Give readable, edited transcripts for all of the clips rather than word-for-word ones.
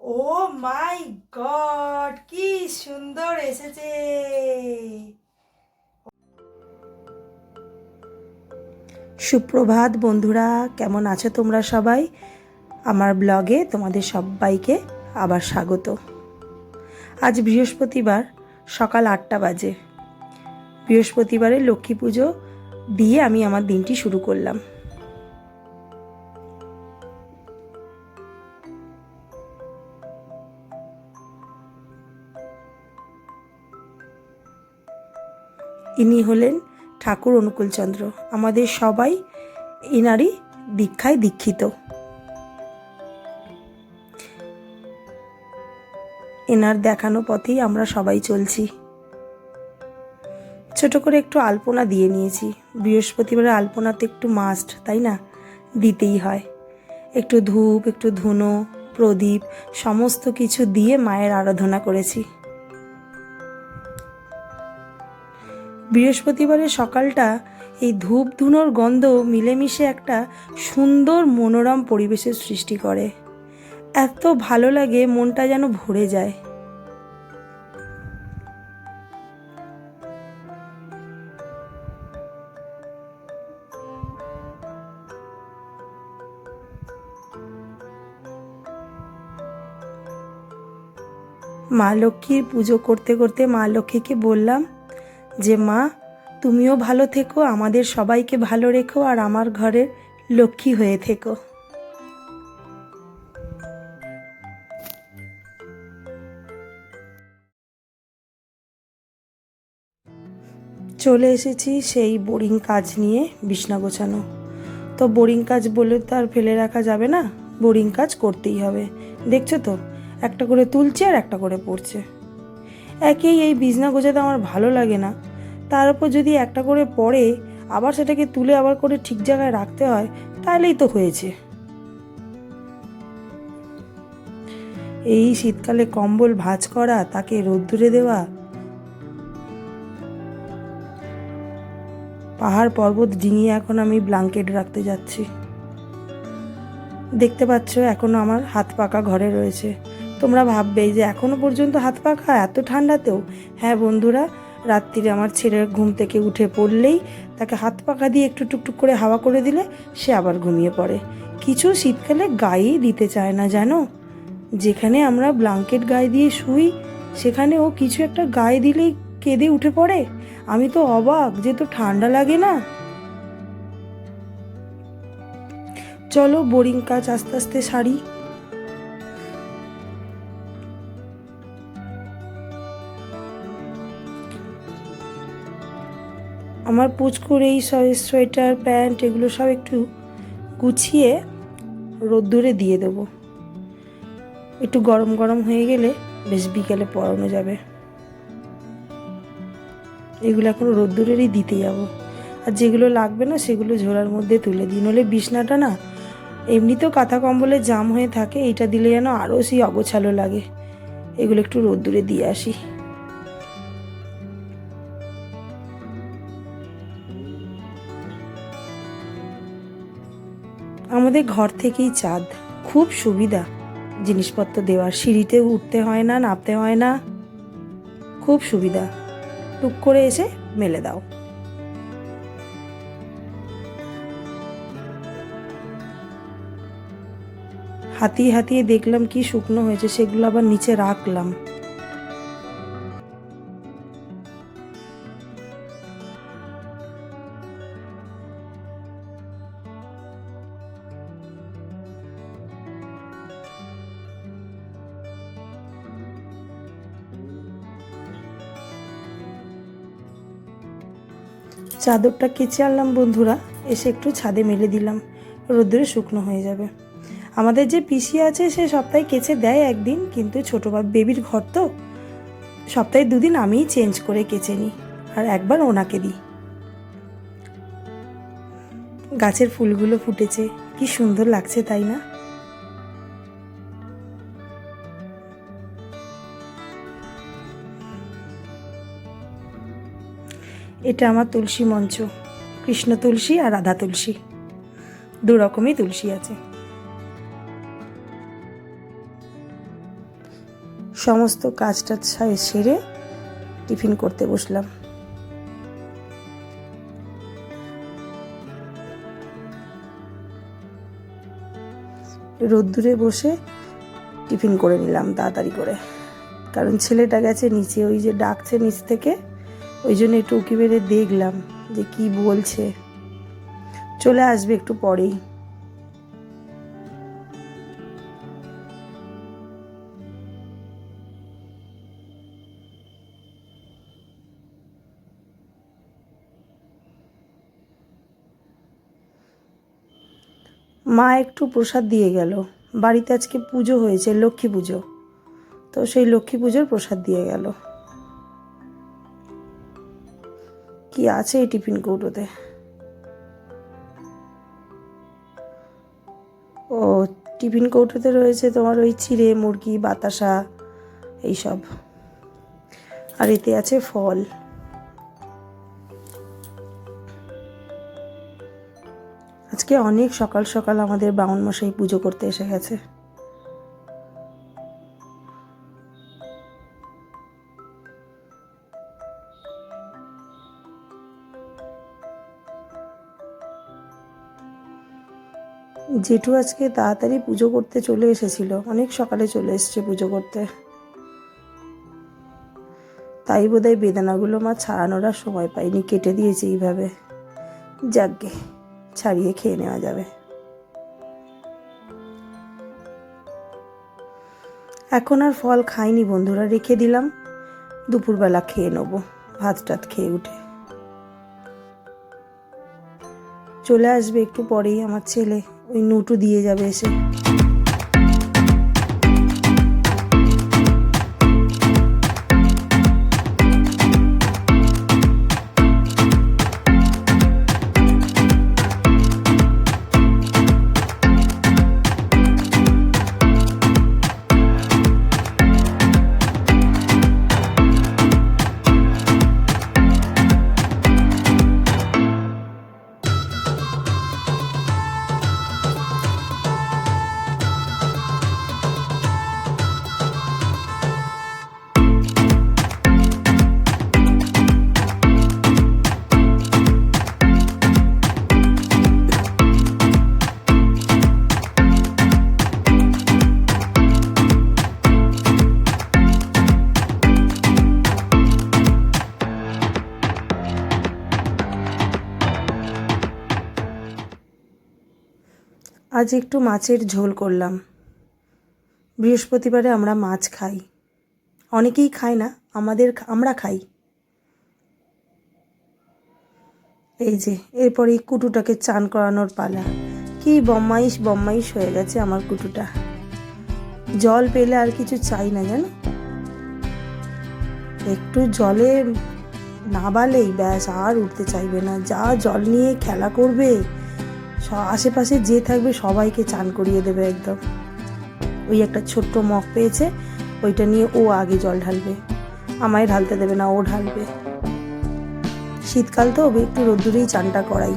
ও মাই god, কি সুন্দর এসেছে। সুপ্রভাত বন্ধুরা, কেমন আছো তোমরা সবাই? আমার ব্লগে তোমাদের সবাইকে আবার স্বাগত। আজ বৃহস্পতিবার, সকাল 8টা বাজে। বৃহস্পতিবারে লক্ষ্মী পুজো দিয়ে আমি আমার দিনটি শুরু করলাম। ইনি হলেন ঠাকুর অনুকূলচন্দ্র। আমাদের সবাই এনারই দীক্ষায় দীক্ষিত। এনার দেখানো পথেই আমরা সবাই চলছি। ছোট করে একটু আলপনা দিয়ে নিয়েছি। বৃহস্পতিবারে আলপনা তো একটু মাস্ট, তাই না? দিতেই হয়। একটু ধূপ, একটু ধুনো, প্রদীপ সমস্ত কিছু দিয়ে মায়ের আরাধনা করেছি। বৃহস্পতিবারের সকালটা এই ধূপ ধুনোর গন্ধ মিলেমিশে একটা সুন্দর মনোরম পরিবেশের সৃষ্টি করে। এত ভালো লাগে, মনটা যেন ভরে যায়। মা লক্ষ্মীর পুজো করতে করতে মা লক্ষ্মীকে বললাম যে মা, তুমিও ভালো থেকো, আমাদের সবাইকে ভালো রেখো, আর আমার ঘরের লক্ষ্মী হয়ে থেকো। চলে এসেছি সেই বোরিং কাজ নিয়ে, বিছনা গোছানো। তো বোরিং কাজ বলে তো আর ফেলে রাখা যাবে না, বোরিং কাজ করতেই হবে। দেখছো তো, একটা করে তুলছে আর একটা করে পড়ছে। একেই এই বিছনা গোছাতে আমার ভালো লাগে না, তার উপর যদি একটা করে পড়ে আবার সেটাকে তুলে আবার করে ঠিক জায়গায় রাখতে হয়, তাহলেই তো হয়েছে। এই শীতকালে কম্বল ভাঁজ করা, তাকে রোদ্দুরে দেওয়া, পাহাড় পর্বত ডিঙিয়ে এখন আমি ব্ল্যাঙ্কেট রাখতে যাচ্ছি। দেখতে পাচ্ছ এখনো আমার হাত পাকা ঘরে রয়েছে। তোমরা ভাববে যে এখনো পর্যন্ত হাত পাকা এত ঠান্ডাতেও। হ্যাঁ বন্ধুরা, রাত্রিরে আমার ছেলের ঘুম থেকে উঠে পড়লেই তাকে হাত পাকা দিয়ে একটু টুকটুক করে হাওয়া করে দিলে সে আবার ঘুমিয়ে পড়ে। কিছু শীতকালে গায়েই দিতে চায় না, জানো? যেখানে আমরা ব্ল্যাঙ্কেট গায়ে দিয়ে শুই, সেখানে ও কিছু একটা গায়ে দিলেই কেঁদে উঠে পড়ে। আমি তো অবাক যে তো ঠান্ডা লাগে না। চলো বোরিং কাজ আস্তে আস্তে সারি। আমার পুচকুর এই সোয়েটার প্যান্ট এগুলো সব একটু গুছিয়ে রোদ্দুরে দিয়ে দেবো। একটু গরম গরম হয়ে গেলে বেশ বিকেলে পরানো যাবে। এগুলো এখন রোদ্দুরেরই দিতে যাব। আর যেগুলো লাগবে না সেগুলো ঝোলার মধ্যে তুলে দিই, নইলে বিছনাটা না এমনিতেও কাঁথা কম্বলে জাম হয়ে থাকে, এইটা দিলে যেন আরও সেই অগোছালো লাগে। এগুলো একটু রোদ্দুরে দিয়ে আসি। আমাদের ঘর থেকেই ছাদ, খুব সুবিধা জিনিসপত্র দেওয়ার। সিঁড়িতেও উঠতে হয় না, নামতে হয় না, খুব সুবিধা। টুক করে এসে মেলে দাও। হাতিয়ে হাতিয়ে দেখলাম কি শুকনো হয়েছে, সেগুলো আবার নিচে রাখলাম। চাদরটা কেচে আনলাম বন্ধুরা, এসে একটু ছাদে মেলে দিলাম, রোদ্দুরে শুকনো হয়ে যাবে। আমাদের যে পিসি আছে সে সপ্তাহে কেচে দেয় একদিন, কিন্তু ছোটো বেবির ঘর তো সপ্তাহে 2 দিন আমিই চেঞ্জ করে কেচে নিই, আর একবার ওনাকে দিই। গাছের ফুলগুলো ফুটেছে, কি সুন্দর লাগছে তাই না? এটা আমার তুলসী মঞ্চ, কৃষ্ণ তুলসী আর রাধা তুলসী, 2 রকমই তুলসী আছে। সমস্ত কাজটা সেরে টিফিন করতে বসলাম। রোদ্দুরে বসে টিফিন করে নিলাম তাড়াতাড়ি করে, কারণ ছেলেটা গেছে নিচে, ওই যে ডাকছে নিচ থেকে, ওই জন্য একটু উঁকি মেরে দেখলাম যে কি বলছে। চলে আসবে একটু পরেই। মা একটু প্রসাদ দিয়ে গেল, বাড়িতে আজকে পুজো হয়েছে, লক্ষ্মী পুজো, তো সেই লক্ষ্মী পুজোর প্রসাদ দিয়ে গেল। কি আছে এই টিফিন কৌটোতে? ও, টিফিন কৌটোতে রয়েছে তোমার ওই চিড়ে, মুরগি, বাতাসা এইসব, আর এতে আছে ফল। আজকে অনেক সকাল সকাল আমাদের বামুন মশাই পুজো করতে এসে গেছে। জেঠু আজকে তাড়াতাড়ি পুজো করতে চলে এসেছিল, অনেক সকালে চলে এসেছে পুজো করতে, তাই বোধহয় বেদানাগুলো মা ছাড়ানোর আর সময় পাইনি, কেটে দিয়েছে এইভাবে। যাকগে, ছাড়িয়ে খেয়ে নেওয়া যাবে। এখন আর ফল খাইনি বন্ধুরা, রেখে দিলাম, দুপুরবেলা খেয়ে নেবো ভাত টাত খেয়ে উঠে। চলে আসবে একটু পরেই আমার ছেলে, ওই নুটু দিয়ে যাবে এসে। আজ একটু মাছের ঝোল করলাম। বৃহস্পতিবারে আমরা মাছ খাই, অনেকেই খায় না, আমরা খাই। এই যে এরপরে এই কুটুটাকে চান করানোর পালা। কি বম্মাইশ হয়ে গেছে আমার কুটুটা, জল পেলে আর কিছু চাই না জানো, একটু জলে নাবালেই ব্যাস আর উঠতে চাইবে না, যা জল নিয়ে খেলা করবে, আশেপাশে যে থাকবে সবাইকে চান করিয়ে দেবে একদম। ওই একটা ছোট্ট মগ পেয়েছে, ওইটা নিয়ে ও আগে জল ঢালবে, আমায় ঢালতে দেবে না, ও ঢালবে। শীতকাল তো একটু রোদ্দুরেই চানটা করাই।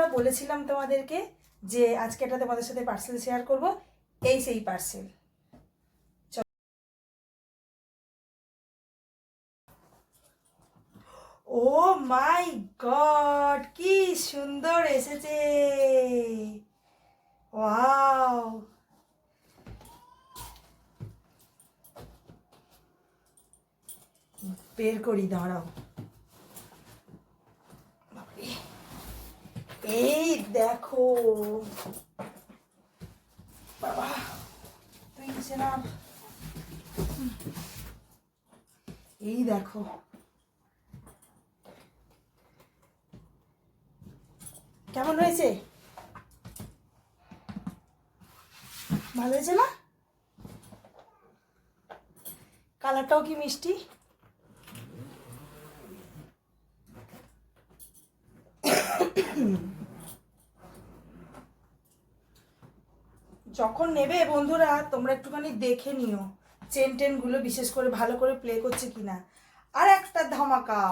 বন্ধুরা, বলেছিলাম তোমাদেরকে যে আজকে এটা তোমাদের সাথে পার্সেল শেয়ার করব। এই সেই পার্সেল। ও মাই গড, কি সুন্দর এসেছে! ওয়াও, বের করি, দাঁড়াও। এই দেখো বাবা, তুই না, এই দেখো, কেমন হয়েছে? ভালো হয়েছে না? কালারটাও কি মিষ্টি! যখন নেবে বন্ধুরা, তোমরা একটুখানি দেখে নিও চেন টেনগুলো বিশেষ করে ভালো করে প্লে করছে কিনা। আর একটা ধামাকা,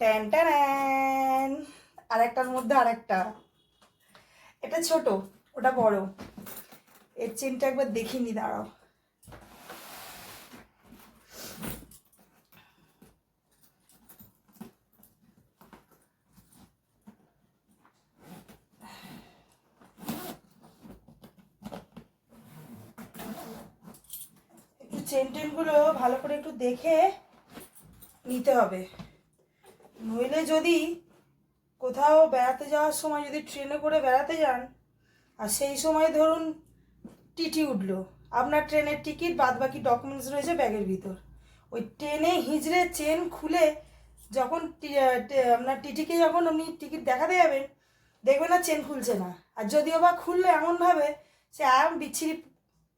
ট্যান ট্যান, আর একটার মধ্যে আর একটা, এটা ছোট ওটা বড়। এর চেনটা একবার দেখিনি, দাঁড়াও। একটু চেন টেনগুলো ভালো করে একটু দেখে নিতে হবে, নইলে যদি কোথাও বেড়াতে যাওয়ার সময় যদি ট্রেনে করে বেড়াতে যান, আর সেই সময় ধরুন টিটি উঠলো, আপনার ট্রেনের টিকিট বাদ বাকি ডকুমেন্টস রয়েছে ব্যাগের ভিতর, ওই ট্রেনে হিঁচড়ে চেন খুলে যখন আপনার টিটিকে যখন আপনি টিকিট দেখাতে যাবেন, দেখবেন না চেন খুলছে না। আর যদিও বা খুললে এমনভাবে সে এমন বিচ্ছিরি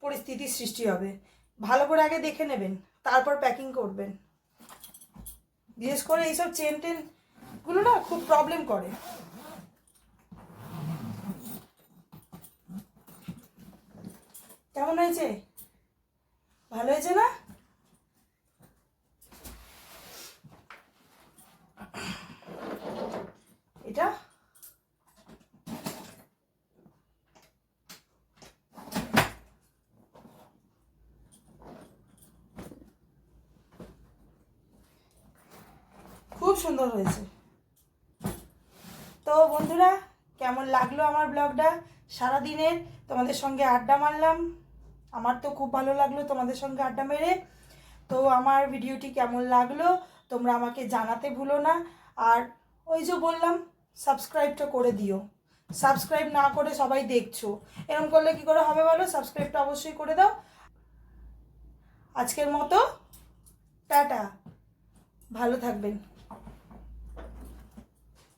পরিস্থিতির সৃষ্টি হবে। ভালো করে আগে দেখে নেবেন, তারপর প্যাকিং করবেন। বিশেষ করে এইসব চেন টেনগুলো না খুব প্রবলেম করে। কেমন হয়েছে? ভালো হয়েছে না? এটা খুব সুন্দর হয়েছে। তো বন্ধুরা, কেমন লাগলো আমার ব্লগটা? সারাদিনের তোমাদের সঙ্গে আড্ডা মারলাম, আমার তো খুব ভালো লাগলো তোমাদের সঙ্গে আড্ডা মেরে। তো আমার ভিডিওটি কেমন লাগলো তোমরা আমাকে জানাতে ভুলো না। আর ওই যে বললাম, সাবস্ক্রাইবটা করে দিও। সাবস্ক্রাইব না করে সবাই দেখছো, এরকম করলে কি করে হবে বলো? সাবস্ক্রাইবটা অবশ্যই করে দাও। আজকের মতো টাটা, ভালো থাকবেন।